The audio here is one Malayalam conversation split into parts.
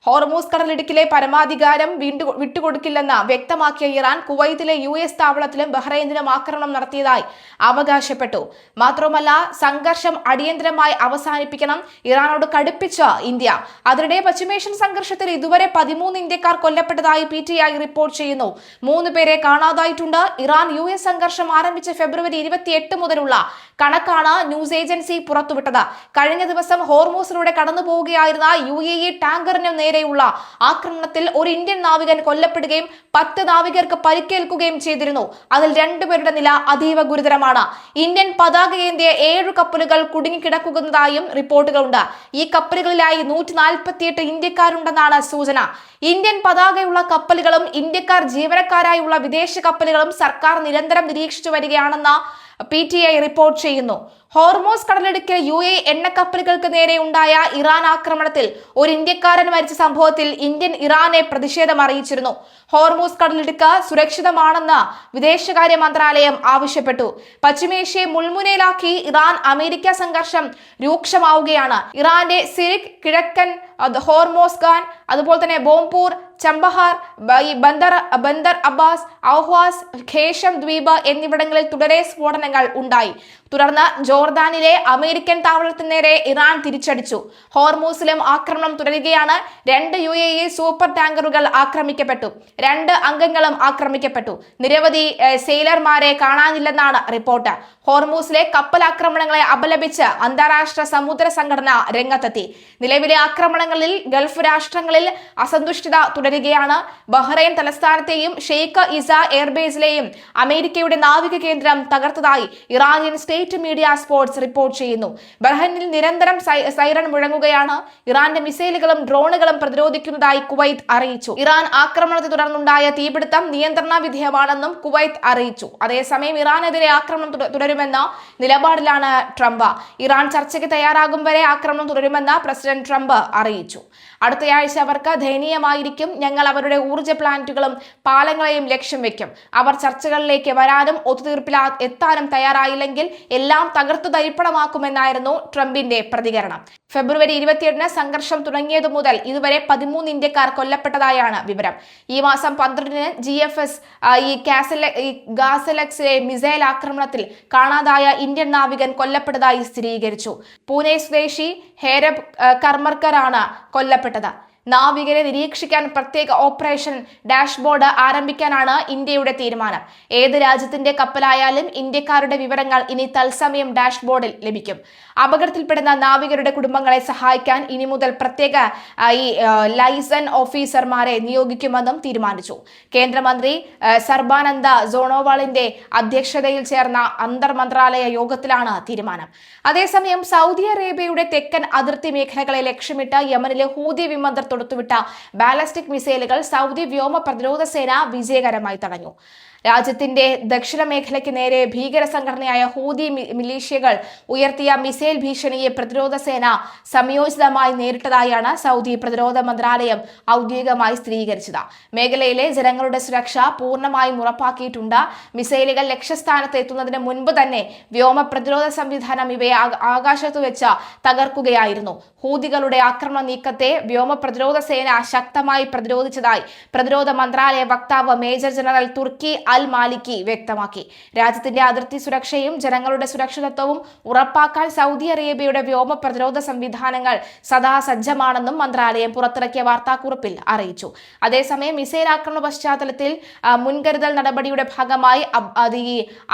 ഹോർമൂസ് കടലിടുക്കിലെ പരമാധികാരം വിട്ടുകൊടുക്കില്ലെന്ന് വ്യക്തമാക്കിയ ഇറാൻ കുവൈത്തിലെ US താവളത്തിലും ബഹ്റൈനിലും ആക്രമണം നടത്തിയതായി അവകാശപ്പെട്ടു. മാത്രമല്ല, സംഘർഷം അടിയന്തരമായി അവസാനിപ്പിക്കണം, ഇറാനോട് കടുപ്പിച്ച ഇന്ത്യ. അതിനിടെ പശ്ചിമേഷ്യൻ സംഘർഷത്തിൽ ഇതുവരെ 13 ഇന്ത്യക്കാർ കൊല്ലപ്പെട്ടതായി PTI റിപ്പോർട്ട് ചെയ്യുന്നു. 3 പേരെ കാണാതായിട്ടുണ്ട്. ഇറാൻ US സംഘർഷം ആരംഭിച്ച ഫെബ്രുവരി 28 മുതലുള്ള കണക്കാണ് ന്യൂസ് ഏജൻസി പുറത്തുവിട്ടത്. കഴിഞ്ഞ ദിവസം ഹോർമൂസിലൂടെ കടന്നുപോവുകയായിരുന്ന UAE ടാങ്കറിന് നേരെയുള്ള ആക്രമണത്തിൽ ഒരു ഇന്ത്യൻ നാവികൻ കൊല്ലപ്പെടുകയും 10 നാവികർക്ക് പരിക്കേൽക്കുകയും ചെയ്തിരുന്നു. അതിൽ 2 പേരുടെ നില അതീവ ഗുരുതരമാണ്. ഇന്ത്യൻ പതാകയേന്തിയ 7 കപ്പലുകൾ കുടുങ്ങിക്കിടക്കുന്നതായും റിപ്പോർട്ടുകളുണ്ട്. ഈ കപ്പലുകളിലായി 148 ഇന്ത്യക്കാരുണ്ടെന്നാണ് സൂചന. ഇന്ത്യൻ പതാകയുള്ള കപ്പലുകളും ഇന്ത്യക്കാർ ജീവനക്കാരായുള്ള വിദേശ കപ്പലുകളും സർക്കാർ നിരന്തരം നിരീക്ഷിച്ചു വരികയാണെന്ന് PTI റിപ്പോർട്ട് ചെയ്യുന്നു. ഹോർമൂസ് കടലിടുക്കിൽ UAE എണ്ണക്കപ്പലുകൾക്ക് നേരെ ഉണ്ടായ ഇറാൻ ആക്രമണത്തിൽ ഒരു ഇന്ത്യക്കാരൻ മരിച്ച സംഭവത്തിൽ ഇന്ത്യൻ ഇറാനെ പ്രതിഷേധം അറിയിച്ചിരുന്നു. ഹോർമൂസ് കടലിടുക്ക് സുരക്ഷിതമാണെന്ന് വിദേശകാര്യ മന്ത്രാലയം ആവശ്യപ്പെട്ടു. പശ്ചിമേഷ്യയെ മുൾമുനയിലാക്കി ഇറാൻ അമേരിക്ക സംഘർഷം രൂക്ഷമാവുകയാണ്. ഇറാന്റെ സിരിക്, കിഴക്കൻ ഹോർമോസ്ഗാൻ, അതുപോലെ തന്നെ ബോംപൂർ, ചമ്പഹാർ, ബന്ദർ അബ്ബാസ്, ഔഹ്വാസ്, ഖേഷം ദ്വീപ് എന്നിവിടങ്ങളിൽ തുടരെ സ്ഫോടനങ്ങൾ ഉണ്ടായി. തുടർന്ന് ജോർദാനിലെ അമേരിക്കൻ താവളത്തിന് നേരെ ഇറാൻ തിരിച്ചടിച്ചു. ഹോർമൂസിലും ആക്രമണം തുടരുകയാണ്. 2 UAE സൂപ്പർ ടാങ്കറുകൾ ആക്രമിക്കപ്പെട്ടു. 2 അംഗങ്ങളും ആക്രമിക്കപ്പെട്ടു. നിരവധി സെയിലർമാരെ കാണാനില്ലെന്നാണ് റിപ്പോർട്ട്. ഹോർമൂസിലെ കപ്പൽ ആക്രമണങ്ങളെ അപലപിച്ച് അന്താരാഷ്ട്ര സമുദ്ര സംഘടന രംഗത്തെത്തി. നിലവിലെ ആക്രമണങ്ങളിൽ ഗൾഫ് രാഷ്ട്രങ്ങളിൽ അസന്തുഷ്ടത തുടരുകയാണ്. ബഹ്റൈൻ തലസ്ഥാനത്തെയും ഷെയ്ഖ് ഇസ എയർബേസിലെയും അമേരിക്കയുടെ നാവിക കേന്ദ്രം തകർത്തതായി Iranian state media sports report ചെയ്യുന്നു. ബഹ്റൈനിൽ നിരന്തരം സൈറൺ മുഴങ്ങുകയാണ്. ഇറാന്റെ മിസൈലുകളും ഡ്രോണുകളും പ്രതിരോധിക്കുന്നതായി കുവൈത്ത് അറിയിച്ചു. ഇറാൻ ആക്രമണത്തെ തുടർന്നുണ്ടായ തീപിടുത്തം നിയന്ത്രണ വിധേയമാണെന്നും കുവൈത്ത് അറിയിച്ചു. അതേസമയം ഇറാനെതിരെ ആക്രമണം തുടരുമെന്ന നിലപാടിലാണ് ട്രംപ്. ഇറാൻ ചർച്ചയ്ക്ക് തയ്യാറാകും വരെ ആക്രമണം തുടരുമെന്ന് പ്രസിഡന്റ് ട്രംപ് അറിയിച്ചു. അടുത്തയാഴ്ച അവർക്ക് ദയനീയമായിരിക്കും. ഞങ്ങൾ അവരുടെ ഊർജ്ജ പ്ലാന്റുകളും പാലങ്ങളെയും ലക്ഷ്യം വെക്കും. അവർ ചർച്ചകളിലേക്ക് വരാനും ഒത്തുതീർപ്പിൽ എത്താനും തയ്യാറായില്ലെങ്കിൽ എല്ലാം തകർത്തു തരിപ്പണമാക്കുമെന്നായിരുന്നു ട്രംപിന്റെ പ്രതികരണം. ഫെബ്രുവരി 28-ന് സംഘർഷം തുടങ്ങിയതു മുതൽ ഇതുവരെ 13 ഇന്ത്യക്കാർ കൊല്ലപ്പെട്ടതായാണ് വിവരം. ഈ മാസം 12-ന് GFS ഗാസലക്സിലെ മിസൈൽ ആക്രമണത്തിൽ കാണാതായ ഇന്ത്യൻ നാവികൻ കൊല്ലപ്പെട്ടതായി സ്ഥിരീകരിച്ചു. പൂനെ സ്വദേശി ഹേരബ് കർമർക്കറാണ് കൊല്ലപ്പെട്ടത്. നാവികരെ നിരീക്ഷിക്കാൻ പ്രത്യേക ഓപ്പറേഷൻ ഡാഷ്ബോർഡ് ആരംഭിക്കാനാണ് ഇന്ത്യയുടെ തീരുമാനം. ഏത് രാജ്യത്തിന്റെ കപ്പലായാലും ഇന്ത്യക്കാരുടെ വിവരങ്ങൾ ഇനി തത്സമയം ഡാഷ്ബോർഡിൽ ലഭിക്കും. അപകടത്തിൽപ്പെടുന്ന നാവികരുടെ കുടുംബങ്ങളെ സഹായിക്കാൻ ഇനി മുതൽ പ്രത്യേക ലൈസൺ ഓഫീസർമാരെ നിയോഗിക്കുമെന്നും തീരുമാനിച്ചു. കേന്ദ്രമന്ത്രി സർബാനന്ദ സോണോവാളിന്റെ അധ്യക്ഷതയിൽ ചേർന്ന അന്തർ മന്ത്രാലയ യോഗത്തിലാണ് തീരുമാനം. അതേസമയം സൗദി അറേബ്യയുടെ തെക്കൻ അതിർത്തി മേഖലകളെ ലക്ഷ്യമിട്ട് യമനിലെ ഹൂതി വിമതർ തൊടുത്തുവിട്ട ബാലിസ്റ്റിക് മിസൈലുകൾ സൗദി വ്യോമ പ്രതിരോധ സേന വിജയകരമായി തടഞ്ഞു. രാജ്യത്തിന്റെ ദക്ഷിണ മേഖലയ്ക്ക് നേരെ ഭീകര സംഘടനയായ ഹൂതി മിലീഷ്യകൾ ഉയർത്തിയ മിസൈൽ ഭീഷണിയെ പ്രതിരോധ സേന സംയോജിതമായി നേരിട്ടതായാണ് സൗദി പ്രതിരോധ മന്ത്രാലയം ഔദ്യോഗികമായി സ്ഥിരീകരിച്ചത്. മേഖലയിലെ ജനങ്ങളുടെ സുരക്ഷ പൂർണ്ണമായും ഉറപ്പാക്കിയിട്ടുണ്ട്. മിസൈലുകൾ ലക്ഷ്യസ്ഥാനത്ത് എത്തുന്നതിന് മുൻപ് തന്നെ വ്യോമ പ്രതിരോധ സംവിധാനം ഇവയെ ആകാശത്ത് വെച്ച് തകർക്കുകയായിരുന്നു. ഹൂതികളുടെ ആക്രമണ നീക്കത്തെ വ്യോമ പ്രതിരോധ സേന ശക്തമായി പ്രതിരോധിച്ചതായി പ്രതിരോധ മന്ത്രാലയ വക്താവ് മേജർ ജനറൽ തുർക്കി അൽ മാലിക്കി വ്യക്തമാക്കി. രാജ്യത്തിന്റെ അതിർത്തി സുരക്ഷയും ജനങ്ങളുടെ സുരക്ഷിതത്വവും ഉറപ്പാക്കാൻ സൗദി അറേബ്യയുടെ വ്യോമ പ്രതിരോധ സംവിധാനങ്ങൾ സദാ സജ്ജമാണെന്നും മന്ത്രാലയം പുറത്തിറക്കിയ വാർത്താക്കുറിപ്പിൽ അറിയിച്ചു. അതേസമയം മിസൈൽ ആക്രമണ പശ്ചാത്തലത്തിൽ മുൻകരുതൽ നടപടിയുടെ ഭാഗമായി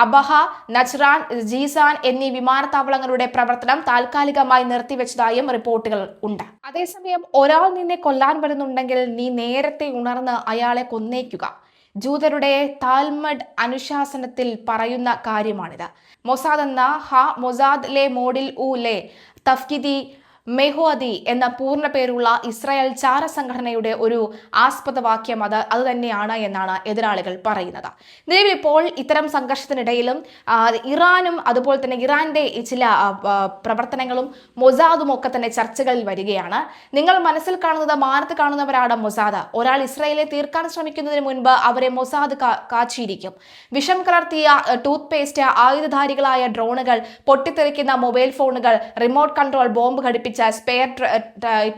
അബഹ, നജ്റാൻ, ജീസാൻ എന്നീ വിമാനത്താവളങ്ങളുടെ പ്രവർത്തനം താൽക്കാലികമായി നിർത്തിവെച്ചതായും റിപ്പോർട്ടുകൾ ഉണ്ട്. അതേസമയം ഒരാൾ നിന്നെ കൊല്ലാൻ വരുന്നുണ്ടെങ്കിൽ നീ നേരത്തെ ഉണർന്ന് അയാളെ കൊന്നേക്കുക. ജൂതരുടെ താൽമഡ് അനുശാസനത്തിൽ പറയുന്ന കാര്യമാണിത്. മൊസാദ് എന്ന മൊസാദ് ലെ മോഡിൽ ഉ ലെ തഫ്കിദി മെഹോദി എന്ന പൂർണ്ണ പേരുള്ള ഇസ്രായേൽ ചാര സംഘടനയുടെ ഒരു ആസ്പദവാക്യം അത് തന്നെയാണ് എന്നാണ് എതിരാളികൾ പറയുന്നത്. നിലവിലിപ്പോൾ ഇത്തരം സംഘർഷത്തിനിടയിലും ഇറാനും അതുപോലെ തന്നെ ഇറാന്റെ ചില പ്രവർത്തനങ്ങളും മൊസാദും ഒക്കെ തന്നെ ചർച്ചകളിൽ വരികയാണ്. നിങ്ങൾ മനസ്സിൽ കാണുന്നത് മാനത്ത് കാണുന്നവരാണ് മൊസാദ്. ഒരാൾ ഇസ്രായേലിനെ തീർക്കാൻ ശ്രമിക്കുന്നതിന് മുൻപ് അവരെ മൊസാദ് കാച്ചിരിക്കും. വിഷം കലർത്തിയ ടൂത്ത് പേസ്റ്റ്, ആയുധധാരികളായ ഡ്രോണുകൾ, പൊട്ടിത്തെറിക്കുന്ന മൊബൈൽ ഫോണുകൾ, റിമോട്ട് കൺട്രോൾ ബോംബ് ഘടിപ്പിച്ച ഉപയോഗിച്ച സ്പെയർ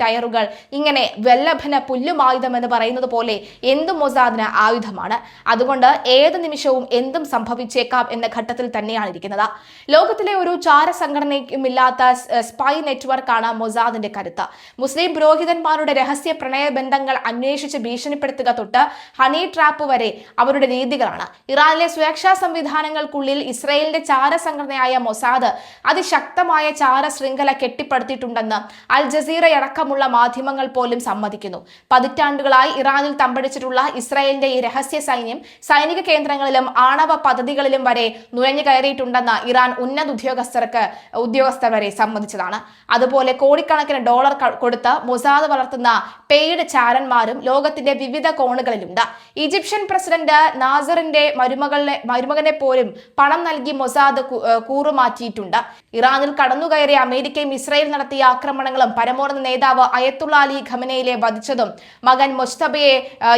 ടയറുകൾ, ഇങ്ങനെ വല്ലഭന പുല്ലുമായുധം എന്ന് പറയുന്നത് പോലെ എന്തും മൊസാദിന് ആയുധമാണ്. അതുകൊണ്ട് ഏത് നിമിഷവും എന്തും സംഭവിച്ചേക്കാം എന്ന ഘട്ടത്തിൽ തന്നെയാണ് ഇരിക്കുന്നത്. ലോകത്തിലെ ഒരു ചാര സംഘടനയ്ക്കുമില്ലാത്ത സ്പൈ നെറ്റ്വർക്കാണ് മൊസാദിന്റെ കരുത്ത്. മുസ്ലിം പുരോഹിതന്മാരുടെ രഹസ്യ പ്രണയബന്ധങ്ങൾ അന്വേഷിച്ച് ഭീഷണിപ്പെടുത്തുക തൊട്ട് ഹണി ട്രാപ്പ് വരെ അവരുടെ രീതികളാണ്. ഇറാനിലെ സുരക്ഷാ സംവിധാനങ്ങൾക്കുള്ളിൽ ഇസ്രയേലിന്റെ ചാര സംഘടനയായ മൊസാദ് അതിശക്തമായ ചാര ശൃംഖല കെട്ടിപ്പടുത്തിട്ടുണ്ടെന്ന് അൽ ജസീറയടക്കമുള്ള മാധ്യമങ്ങൾ പോലും സമ്മതിക്കുന്നു. പതിറ്റാണ്ടുകളായി ഇറാനിൽ തമ്പടിച്ചിട്ടുള്ള ഇസ്രായേലിന്റെ ഈ രഹസ്യ സൈന്യം സൈനിക കേന്ദ്രങ്ങളിലും ആണവ പദ്ധതികളിലും വരെ നുഴഞ്ഞു കയറിയിട്ടുണ്ടെന്ന് ഇറാൻ ഉന്നത ഉദ്യോഗസ്ഥർ വരെ സമ്മതിച്ചതാണ്. അതുപോലെ കോടിക്കണക്കിന് ഡോളർ കൊടുത്ത് മൊസാദ് വളർത്തുന്ന പെയ്ഡ് ചാരന്മാരും ലോകത്തിന്റെ വിവിധ കോണുകളിലുണ്ട്. ഈജിപ്ഷ്യൻ പ്രസിഡന്റ് നാസറിന്റെ മരുമകനെ പോലും പണം നൽകി മൊസാദ് കൂറുമാറ്റിയിട്ടുണ്ട്. ഇറാനിൽ കടന്നുകയറിയ അമേരിക്കയും ഇസ്രായേൽ നടത്തിയ ആക്രമണങ്ങളും പരമോന്നത നേതാവ് അയത്തുള്ള അലി ഖമനയിലെ വധിച്ചതും മകൻ മുസ്തബയെ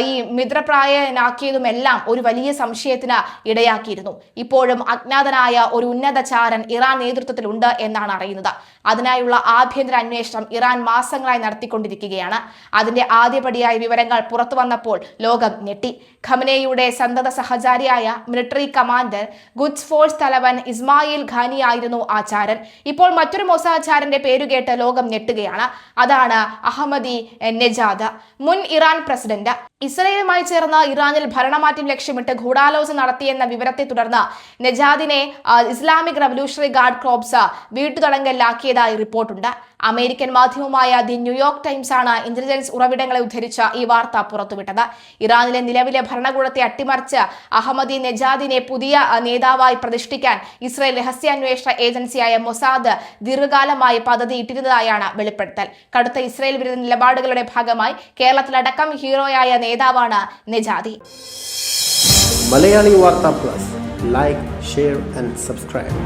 ഈ മിത്രപ്രായനാക്കിയതുമെല്ലാം ഒരു വലിയ സംശയത്തിന് ഇടയാക്കിയിരുന്നു. ഇപ്പോഴും അജ്ഞാതനായ ഒരു ഉന്നത ചാരൻ ഇറാൻ നേതൃത്വത്തിലുണ്ട് എന്നാണ് അറിയുന്നത്. അതിനായുള്ള ആഭ്യന്തര അന്വേഷണം ഇറാൻ മാസങ്ങളായി നടത്തിക്കൊണ്ടിരിക്കുകയാണ്. അതിന്റെ ആദ്യപടിയായ വിവരങ്ങൾ പുറത്തു വന്നപ്പോൾ ലോകം ഞെട്ടി. ഖമനയുടെ സന്തത സഹചാരിയായ മിലിറ്ററി കമാൻഡർ ഖുദ്സ് ഫോഴ്സ് തലവൻ ഇസ്മായിൽ ഖാനി ആയിരുന്നു ആ ചാരൻ. ഇപ്പോൾ മറ്റൊരു മൊസാദ് ചാരന്റെ പേരുകേട്ട് ലോകം ഞെട്ടുകയാണ്. അതാണ് അഹമ്മദി നെജാദ്, മുൻ ഇറാൻ പ്രസിഡന്റ്. ഇസ്രയേലുമായി ചേർന്ന് ഇറാനിൽ ഭരണമാറ്റം ലക്ഷ്യമിട്ട് ഗൂഢാലോചന നടത്തിയെന്ന വിവരത്തെ തുടർന്ന് നെജാദിനെ ഇസ്ലാമിക് റവല്യൂഷണറി ഗാർഡ് കോർപ്സ് വീട്ടുതടങ്കലിലാക്കിയതായി റിപ്പോർട്ടുണ്ട്. അമേരിക്കൻ മാധ്യമമായ ദി ന്യൂയോർക്ക് ടൈംസ് ആണ് ഇന്റലിജൻസ് ഉറവിടങ്ങളെ ഉദ്ധരിച്ച ഈ വാർത്ത പുറത്തുവിട്ടത്. ഇറാനിലെ നിലവിലെ ഭരണകൂടത്തെ അട്ടിമറിച്ച് അഹമ്മദി നെജാദിനെ പുതിയ നേതാവായി പ്രതിഷ്ഠിക്കാൻ ഇസ്രായേൽ രഹസ്യാന്വേഷണ ഏജൻസിയായ മൊസാദ് ദീർഘകാലമായി പദ്ധതി ഇട്ടിരുന്നതായാണ് വെളിപ്പെടുത്തൽ. കടുത്ത ഇസ്രായേൽ വിരുദ്ധ നിലപാടുകളുടെ ഭാഗമായി കേരളത്തിലടക്കം ഹീറോയായ നേതാവാണ് നെജാദി. മലയാളി വാർത്ത plus, like, share and subscribe.